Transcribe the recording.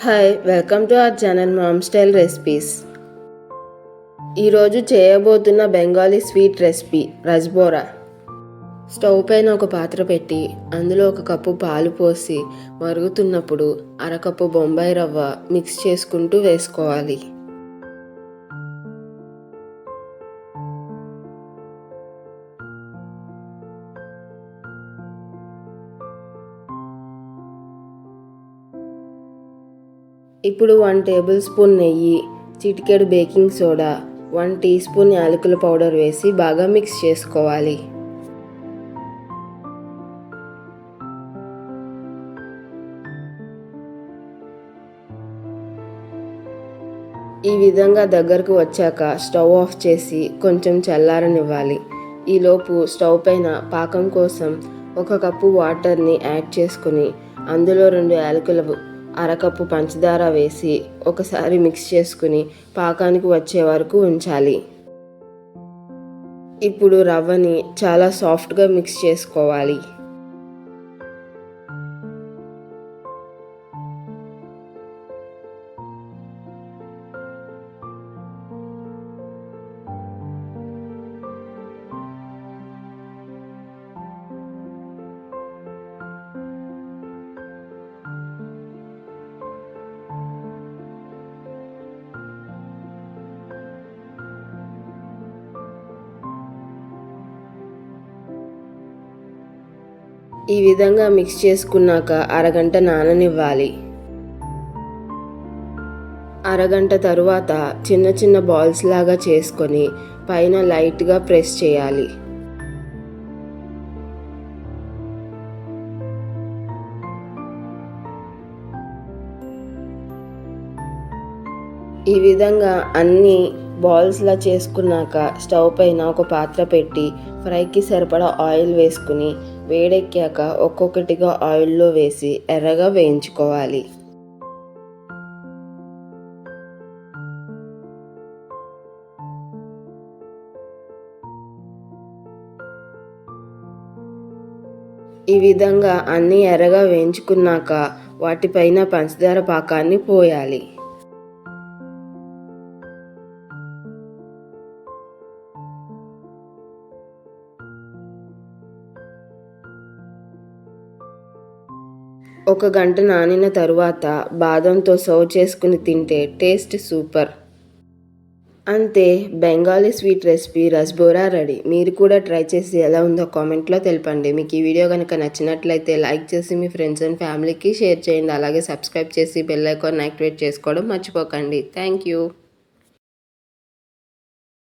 Hi, welcome to our channel ma'am style recipes. ఈరోజు చేయబోతున్న Bengali sweet recipe రస్బోరా. Stove పైన ఒక పాత్ర పెట్టి అందులో ఒక కప్పు పాలు పోసి మరుగుతున్నప్పుడు అరకప్పు బొంబాయి రవ్వ మిక్స్ చేసుకుంటూ వేసుకోవాలి. ఇప్పుడు 1 టేబుల్ స్పూన్ నెయ్యి, చిటికెడు బేకింగ్ సోడా, 1 టీ స్పూన్ యాలకుల పౌడర్ వేసి బాగా మిక్స్ చేసుకోవాలి. ఈ విధంగా దగ్గరకు వచ్చాక స్టవ్ ఆఫ్ చేసి కొంచెం చల్లారనివ్వాలి. ఈలోపు స్టవ్ పైన పాకం కోసం 1 కప్పు వాటర్ని యాడ్ చేసుకుని అందులో 2 యాలకులు, అరకప్పు పంచదార వేసి ఒకసారి మిక్స్ చేసుకుని పాకానికి వచ్చే వరకు ఉంచాలి. ఇప్పుడు రవ్వని చాలా సాఫ్ట్గా మిక్స్ చేసుకోవాలి. ఈ విధంగా మిక్స్ చేసుకున్నాక అరగంట నాననివ్వాలి. అరగంట తరువాత చిన్న చిన్న బాల్స్ లాగా చేసుకొని పైన లైట్గా ప్రెస్ చేయాలి. ఈ విధంగా అన్ని బాల్స్లా చేసుకున్నాక స్టవ్ పైన ఒక పాత్ర పెట్టి ఫ్రైకి సరిపడా ఆయిల్ వేసుకుని వేడెక్కాక ఒక్కొక్కటిగా ఆయిల్లో వేసి ఎర్రగా వేయించుకోవాలి. ఈ విధంగా అన్నీ ఎర్రగా వేయించుకున్నాక వాటిపైన పంచదార పాకాన్ని పోయాలి. ఒక గంట నానిన తరువాత బాదంతో సర్వ్ చేసుకుని తింటే టేస్ట్ సూపర్. అంతే, బెంగాలీ స్వీట్ రెసిపీ రస్బోరా రెడీ. మీరు కూడా ట్రై చేసి ఎలా ఉందో కామెంట్లో తెలపండి. మీకు ఈ వీడియో కనుక నచ్చినట్లయితే లైక్ చేసి మీ ఫ్రెండ్స్ అండ్ ఫ్యామిలీకి షేర్ చేయండి. అలాగే సబ్స్క్రైబ్ చేసి బెల్ ఐకాన్ యాక్టివేట్ చేసుకోవడం మర్చిపోకండి. Thank you.